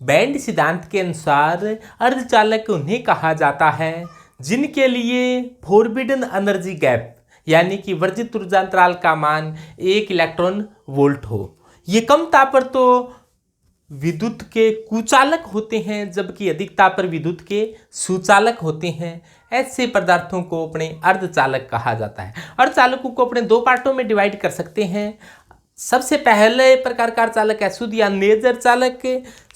Band सिद्धांत के अनुसार अर्धचालक उन्हें कहा जाता है जिनके लिए फॉरबिडन एनर्जी गैप यानी कि वर्जित ऊर्जा अंतराल का मान 1 इलेक्ट्रॉन वोल्ट हो। ये कम ताप पर तो विद्युत के कुचालक होते हैं जबकि अधिक ताप पर विद्युत के सुचालक होते हैं। ऐसे पदार्थों को अपने अर्धचालक कहा जाता है। अर्धचालकों को अपने दो पार्टों में डिवाइड कर सकते हैं। सबसे पहले प्रकार का अर्धचालक है शुद्ध या नेज अर्धचालक।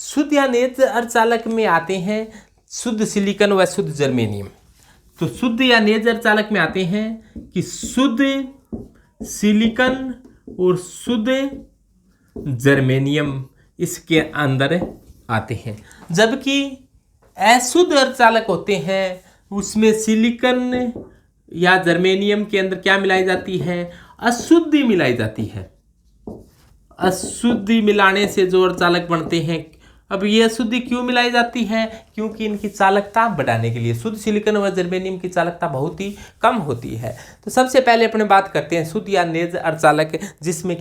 शुद्ध या नेज अर्धचालक में आते हैं शुद्ध सिलिकॉन व शुद्ध जर्मेनियम। तो शुद्ध या नेज अर्धचालक में आते हैं कि शुद्ध सिलिकॉन और शुद्ध जर्मेनियम इसके अंदर आते हैं। जबकि अशुद्ध अर्धचालक होते हैं उसमें सिलिकॉन या जर्मेनियम के अंदर क्या मिलाई जाती है? अशुद्धि मिलाई जाती है। अशुद्धि मिलाने से जो अर्धचालक बनते हैं, अब ये अशुद्धि क्यों मिलाई जाती है? क्योंकि इनकी चालकता बढ़ाने के लिए। शुद्ध सिलिकॉन व जर्मेनियम की चालकता बहुत ही कम होती है। तो सबसे पहले अपने बात करते हैं शुद्ध या नेज अर्धचालक जिसमें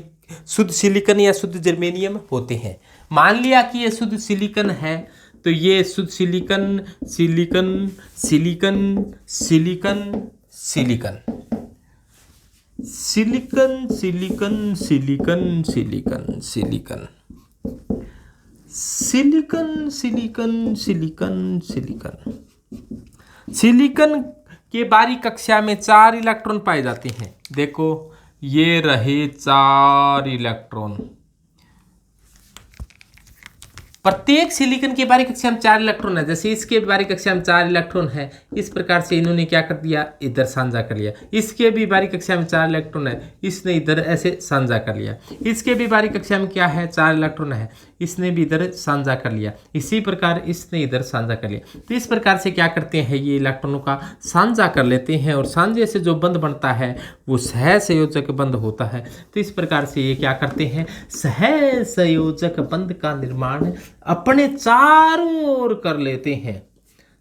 शुद्ध सिलिकॉन या शुद्ध जर्मेनियम होते हैं। मान लिया कि ये शुद्ध सिलिकॉन है तो ये शुद्ध silicon silicon silicon silicon silicon silicon silicon silicon silicon silicon silicon silicon silicon silicon silicon के बारीक कक्षा में 4 इलेक्ट्रॉन पाए जाते हैं। देखो ये रहे 4 इलेक्ट्रॉन। प्रत्येक सिलिकॉन की बारीक कक्षा में 4 इलेक्ट्रॉन है। जैसे इसके बारीक कक्षा में 4 इलेक्ट्रॉन है, इस प्रकार से इन्होंने क्या कर दिया, इधर साझा कर लिया। इसके भी बारीक कक्षा में 4 इलेक्ट्रॉन है, इसने इधर ऐसे साझा कर लिया। इसके भी बारीक कक्षा में क्या है, 4 इलेक्ट्रॉन है, इसने भी इधर साझा कर लिया। इसी प्रकार इसने इधर साझा कर लिया। तो इस प्रकार से क्या करते हैं, ये इलेक्ट्रॉनों का साझा कर लेते हैं और साझे से जो बंध बनता है वो सहसंयोजक बंध होता है। तो इस प्रकार से ये क्या करते हैं, सहसंयोजक बंध का निर्माण अपने चारों ओर कर लेते हैं।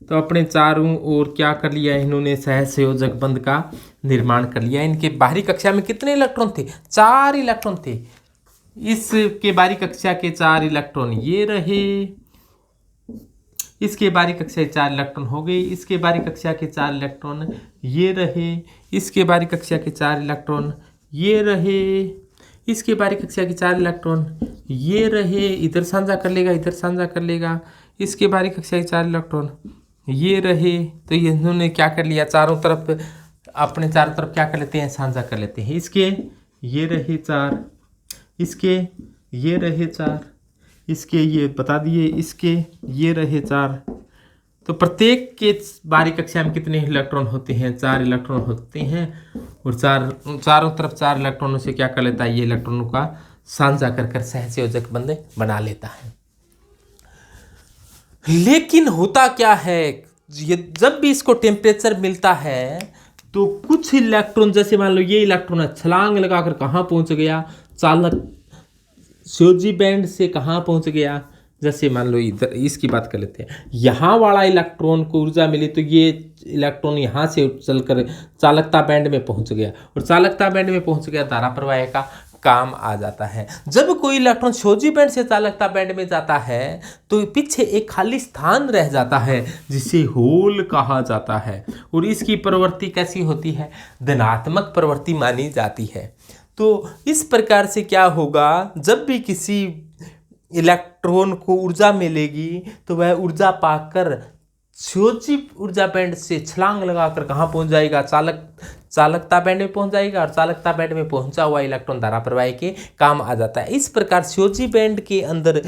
तो अपने चारों ओर क्या कर लिया इन्होंने, सहसंयोजक बंध का निर्माण कर लिया। इनके बाहरी कक्षा में कितने इलेक्ट्रॉन थे, 4 इलेक्ट्रॉन थे। इसके बाहरी कक्षा के 4 इलेक्ट्रॉन ये रहे, इसके बाहरी कक्षा के 4 इलेक्ट्रॉन हो गए, इसके बाहरी कक्षा के 4 इलेक्ट्रॉन ये रहे, इसके बाहरी कक्षा के 4 इलेक्ट्रॉन ये रहे, इसके बारीक कक्षा के 4 इलेक्ट्रॉन ये रहे, इधर साझा कर लेगा, इधर साझा कर लेगा। इसके बारीक कक्षा के 4 इलेक्ट्रॉन ये रहे। तो ये इन्होंने क्या कर लिया, चारों तरफ अपने चारों तरफ क्या कर लेते हैं, साझा कर लेते हैं। इसके ये रहे 4, इसके ये रहे 4, इसके ये बता दिए, इसके ये रहे 4। तो प्रत्येक के बारीक कक्षा में कितने इलेक्ट्रॉन होते हैं, 4 इलेक्ट्रॉन होते हैं। और चारों तरफ 4 इलेक्ट्रॉनों से क्या कर लेता है, ये इलेक्ट्रॉनों का साझा कर सहसंयोजक बंध बना लेता है। लेकिन होता क्या है, ये जब भी इसको टेम्परेचर मिलता है तो कुछ इलेक्ट्रॉन, जैसे मान लो ये इलेक्ट्रॉन छलांग लगाकर कहाँ पहुंच गया, चालक संयोजी बैंड से कहाँ पहुंच गया। जैसे मान लो इधर इसकी बात कर लेते हैं, यहाँ वाला इलेक्ट्रॉन को ऊर्जा मिली तो ये इलेक्ट्रॉन यहाँ से चलकर चालकता बैंड में पहुंच गया और चालकता बैंड में पहुंच गया, धारा प्रवाह का काम आ जाता है। जब कोई इलेक्ट्रॉन संयोजी बैंड से चालकता बैंड में जाता है तो पीछे एक खाली स्थान रह जाता है जिसे होल कहा जाता है और इसकी प्रवृत्ति कैसी होती है, धनात्मक प्रवृत्ति मानी जाती है। तो इस प्रकार से क्या होगा, जब भी किसी इलेक्ट्रॉन को ऊर्जा मिलेगी तो वह ऊर्जा पाकर संयोजी ऊर्जा बैंड से छलांग लगाकर कहाँ पहुंच जाएगा, चालकता बैंड में पहुंच जाएगा और चालकता बैंड में पहुंचा हुआ इलेक्ट्रॉन धारा प्रवाह के काम आ जाता है। इस प्रकार संयोजी बैंड के अंदर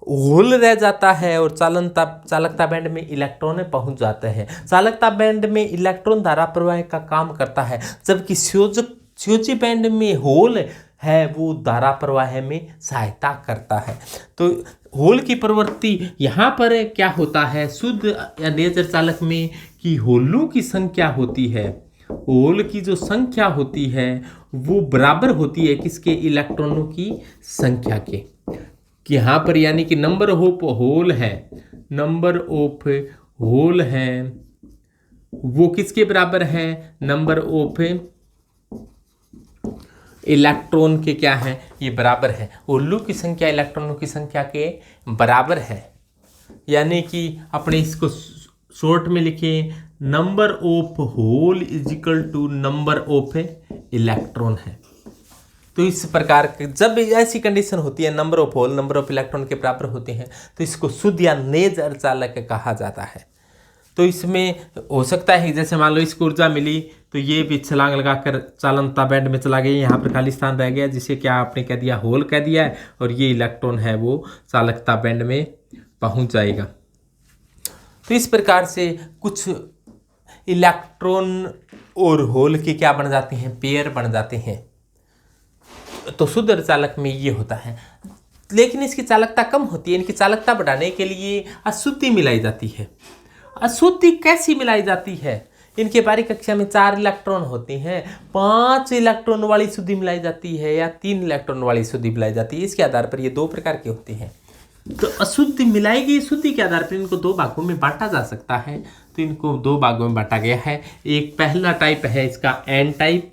होल रह जाता है और चालकता बैंड में इलेक्ट्रॉन पहुंच जाते हैं। चालकता बैंड में इलेक्ट्रॉन धारा प्रवाह का काम करता है, जबकि संयोजी बैंड में होल है वो धारा प्रवाह में सहायता करता है। तो होल की प्रवृत्ति यहाँ पर क्या होता है, शुद्ध या नेज चालक में कि होलों की संख्या होती है, होल की जो संख्या होती है वो बराबर होती है किसके, इलेक्ट्रॉनों की संख्या के। कि यहाँ पर यानी कि नंबर ऑफ होल है, नंबर ऑफ होल है वो किसके बराबर है, नंबर ऑफ इलेक्ट्रॉन के क्या है, ये बराबर है। उल्लू की संख्या इलेक्ट्रॉनों की संख्या के बराबर है। यानी कि अपने इसको शॉर्ट में लिखें, number of hole is equal to number of electron है। तो इस प्रकार के जब ऐसी कंडीशन होती है, number of hole number of electron के बराबर होते हैं, तो इसको शुद्ध या नेज अर्धचालक कहा जाता है। तो इसमें हो सकता है जैसे मान लो इसको ऊर्जा मिली तो ये भी छलांग लगाकर चालनता बैंड में चला गया, यहाँ पर खाली स्थान रह गया, जिसे क्या आपने कह दिया, होल कह दिया है, और ये इलेक्ट्रॉन है वो चालकता बैंड में पहुँच जाएगा। तो इस प्रकार से कुछ इलेक्ट्रॉन और होल के क्या बन जाते हैं, पेयर बन जाते हैं। तो शुद्ध अर्धचालक में ये होता है, लेकिन इसकी चालकता कम होती है। इनकी चालकता बढ़ाने के लिए अशुद्धि मिलाई जाती है। अशुद्धि कैसी मिलाई जाती है, इनके बारीक कक्षा में 4 इलेक्ट्रॉन होते हैं, 5 इलेक्ट्रॉन वाली शुद्धि मिलाई जाती है या 3 इलेक्ट्रॉन वाली शुद्धि मिलाई जाती है। इसके आधार पर ये 2 प्रकार के होते हैं। तो अशुद्धि मिलाई गई शुद्धि के आधार पर इनको 2 भागों में बांटा जा सकता है। तो इनको 2 भागों में बांटा गया है। एक पहला टाइप है इसका एन टाइप,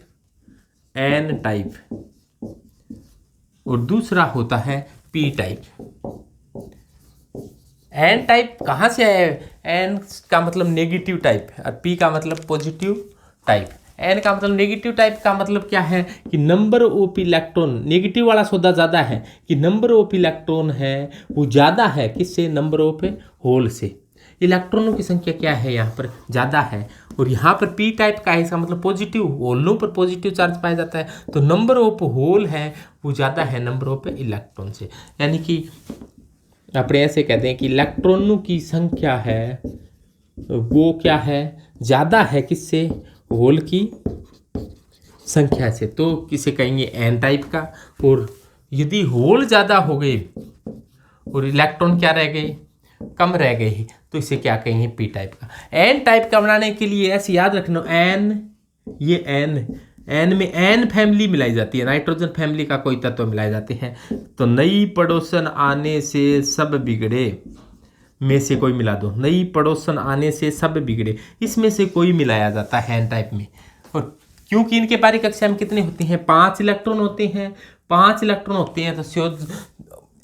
और दूसरा होता है पी टाइप। एन टाइप कहाँ से आया है? एन का मतलब नेगेटिव टाइप है और पी का मतलब पॉजिटिव टाइप। एन का मतलब नेगेटिव टाइप का मतलब क्या है कि नंबर ऑफ इलेक्ट्रॉन, नेगेटिव वाला सौदा ज़्यादा है कि नंबर ऑफ इलेक्ट्रॉन है वो ज़्यादा है, किससे? नंबर ऑफ होल से। इलेक्ट्रॉनों की संख्या क्या है यहाँ पर? ज़्यादा है। और यहाँ पर पी टाइप का है, इसका मतलब पॉजिटिव, होलों पर पॉजिटिव चार्ज पाया जाता है, तो नंबर ऑफ होल है वो ज़्यादा है नंबर ऑफ इलेक्ट्रॉन से। यानी कि अपने ऐसे कहते हैं कि इलेक्ट्रॉनों की संख्या है वो क्या है, ज़्यादा है, किससे? होल की संख्या से। तो किसे कहेंगे? एन टाइप का। और यदि होल ज़्यादा हो गए और इलेक्ट्रॉन क्या रह गए? कम रह गए, तो इसे क्या कहेंगे? पी टाइप का। एन टाइप का बनाने के लिए ऐसे याद रखना, ये एन में एन फैमिली मिलाई जाती है, नाइट्रोजन फैमिली का कोई तत्व मिलाए जाते हैं। तो नई पड़ोसन आने से सब बिगड़े में से कोई मिला दो, नई पड़ोसन आने से सब बिगड़े, इसमें से कोई मिलाया जाता है एन टाइप में। और क्योंकि इनके बारीक कक्षा में कितने होते हैं? 5 इलेक्ट्रॉन होते हैं। 5 इलेक्ट्रॉन होते हैं तो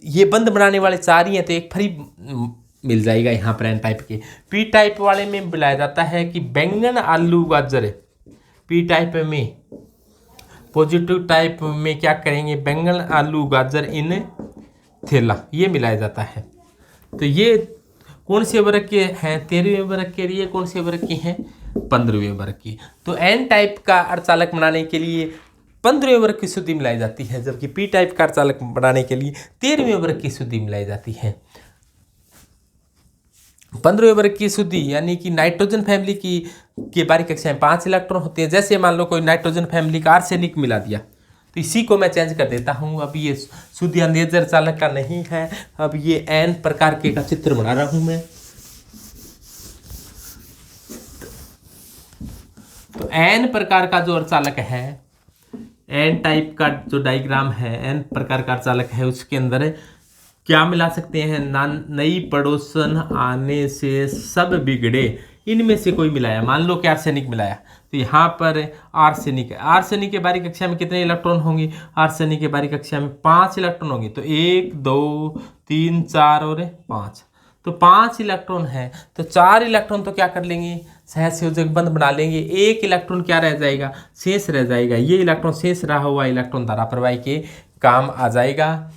ये बंद बनाने वाले 4 ही हैं, तो एक फ्री मिल जाएगा यहाँ पर एन टाइप के। पी टाइप वाले में मिलाया जाता है कि बैंगन, आलू, गाजर। पी टाइप में, पॉजिटिव टाइप में क्या करेंगे? बैंगन, आलू, गाजर इन थैला, ये मिलाया जाता है। तो ये कौन से वर्ग के हैं? 13वें वर्ग के लिए। कौन से वर्ग की हैं? 15वें वर्ग की। तो एन टाइप का अर्धचालक बनाने के लिए 15वें वर्ग की शुद्धि मिलाई जाती है, जबकि पी टाइप का अर्धचालक बनाने के लिए 13वें वर्ग की शुद्धि मिलाई जाती है। 15वें वर्ग की शुद्धि यानी कि नाइट्रोजन फैमिली की के बारीक कक्षा में 5 इलेक्ट्रॉन होते हैं। जैसे मान लो कोई नाइट्रोजन फैमिली का आर्सेनिक मिला दिया, तो इसी को मैं चेंज कर देता हूँ। अब ये शुद्ध या नेज अर्धचालक का नहीं है, अब ये एन प्रकार के का चित्र बना रहा हूँ मैं। तो एन प्रकार का जो अर्धचालक है, एन टाइप का जो डायग्राम है, एन प्रकार का अर्धचालक है, उसके अंदर क्या मिला सकते हैं? नई पड़ोसन आने से सब बिगड़े, इनमें से कोई मिलाया। मान लो कि आर्सेनिक मिलाया, तो यहाँ पर आर्सेनिक है। आर्सेनिक के बारीक कक्षा में कितने इलेक्ट्रॉन होंगे? आर्सेनिक के बारीक कक्षा में 5 इलेक्ट्रॉन होंगे। तो 1 2 3 4 और 5, तो 5 इलेक्ट्रॉन है। तो 4 इलेक्ट्रॉन तो क्या कर लेंगे? सहसंयोजक बंध बना लेंगे। 1 इलेक्ट्रॉन क्या रह जाएगा? शेष रह जाएगा। ये इलेक्ट्रॉन शेष रहा हुआ इलेक्ट्रॉन धारा प्रवाही के काम आ जाएगा।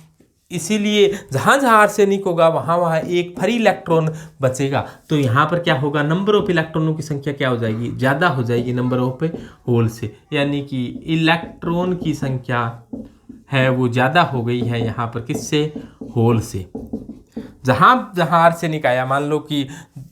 इसीलिए जहाँ जहाँ आर्सेनिक होगा वहाँ वहाँ एक फ्री इलेक्ट्रॉन बचेगा। तो यहाँ पर क्या होगा? नंबर ऑफ इलेक्ट्रॉनों की संख्या क्या हो जाएगी? ज़्यादा हो जाएगी नंबर ऑफ होल से। यानी कि इलेक्ट्रॉन की संख्या है वो ज़्यादा हो गई है यहाँ पर, किससे? होल से। जहाँ जहाँ आर्सेनिक आया, मान लो कि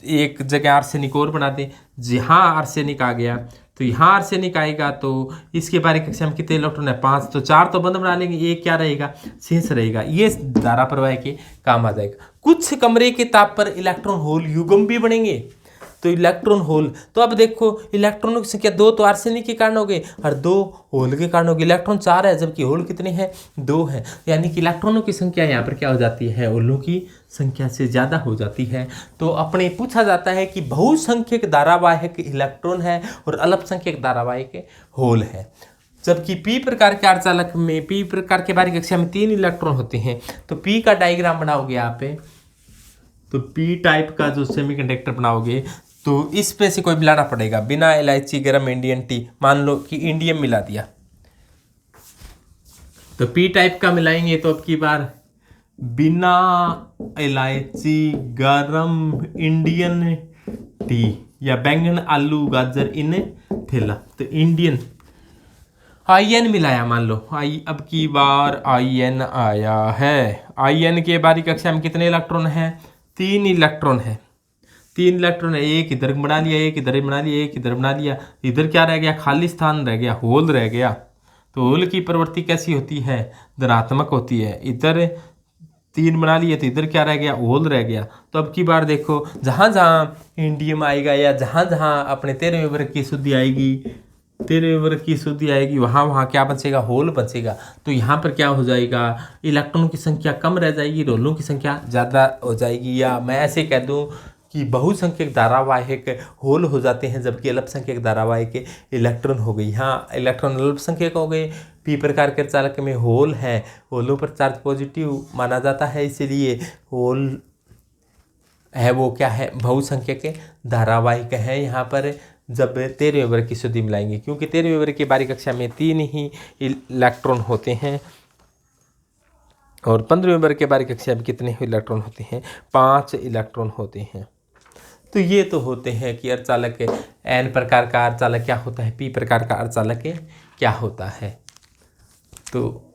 एक जगह आर्सेनिक और बना दें, जहाँ आर्सेनिक आ गया तो यहाँ आर्सेनिक आएगा, तो इसके बारीक कक्षा में कितने इलेक्ट्रॉन है? 5, तो 4 तो बंद बना लेंगे, एक क्या रहेगा? शेष रहेगा। ये धारा प्रवाह के काम आ जाएगा। कुछ कमरे के ताप पर इलेक्ट्रॉन होल युग्म भी बनेंगे, तो इलेक्ट्रॉन होल। तो अब देखो, इलेक्ट्रॉनों की संख्या 2 तो आर्सेनिक के कारण हो गए और 2 होल के कारण हो गए। इलेक्ट्रॉन 4 है, जबकि होल कितने हैं? 2 हैं। यानी कि इलेक्ट्रॉनों की संख्या यहाँ पर क्या हो जाती है? होलों की संख्या से ज़्यादा हो जाती है। तो अपने पूछा जाता है कि बहुसंख्यक धारावाहिक इलेक्ट्रॉन है और अल्पसंख्यक धारावाहिक होल है। जबकि पी प्रकार के अर्धचालक में, पी प्रकार के बारीक कक्षा में 3 इलेक्ट्रॉन होते हैं। तो पी का डायग्राम बनाओगे यहाँ पे, तो पी टाइप का जो सेमीकंडक्टर बनाओगे तो इस पे से कोई मिलाना पड़ेगा। बिना इलायची गरम इंडियन टी, मान लो कि इंडियम मिला दिया, तो पी टाइप का मिलाएंगे तो अब की बार बिना इलायची गरम इंडियन टी या बैंगन आलू गाजर इन थैला, तो इंडियन आईएन मिलाया मान लो, अब की बार आईएन आया है। आईएन के बारीक कक्षा में कितने इलेक्ट्रॉन हैं? 3 इलेक्ट्रॉन है। 3 इलेक्ट्रॉन है, एक इधर बना लिया, एक इधर बना लिया, एक इधर बना लिया, इधर क्या रह गया? खाली स्थान रह गया, होल रह गया। तो होल की प्रवृत्ति कैसी होती है? धनात्मक होती है। इधर 3 बना लिए तो इधर क्या रह गया? होल रह गया। तो अब की बार देखो, जहाँ जहाँ इंडियम आएगा या जहाँ जहाँ अपने 13वें वर्ग की शुद्धि आएगी, 13वें वर्ग की शुद्धि आएगी, वहाँ वहाँ क्या बचेगा? होल बचेगा। तो यहाँ पर क्या हो जाएगा? इलेक्ट्रॉनों की संख्या कम रह जाएगी, होलों की संख्या ज़्यादा हो जाएगी। या मैं ऐसे कह दूँ कि बहुसंख्यक धारावाहिक होल हो जाते हैं, जबकि अल्पसंख्यक धारावाहिक इलेक्ट्रॉन हो गई। हाँ, इलेक्ट्रॉन अल्पसंख्यक हो गए। पी प्रकार के चालक में होल है, होलों पर चार्ज पॉजिटिव माना जाता है, इसीलिए होल है वो क्या है? बहुसंख्यक धारावाहिक है। यहाँ पर जब 13वें वर्ग की शुद्धि मिलाएंगे, क्योंकि 13वें वर्ग की बारीक कक्षा में 3 ही इलेक्ट्रॉन होते हैं और 15वें वर्ग के बारीक कक्षा में कितने इलेक्ट्रॉन होते हैं? 5 इलेक्ट्रॉन होते हैं। तो ये तो होते हैं कि अर्धचालक एन प्रकार का अर्धचालक क्या होता है, पी प्रकार का अर्धचालक क्या होता है। तो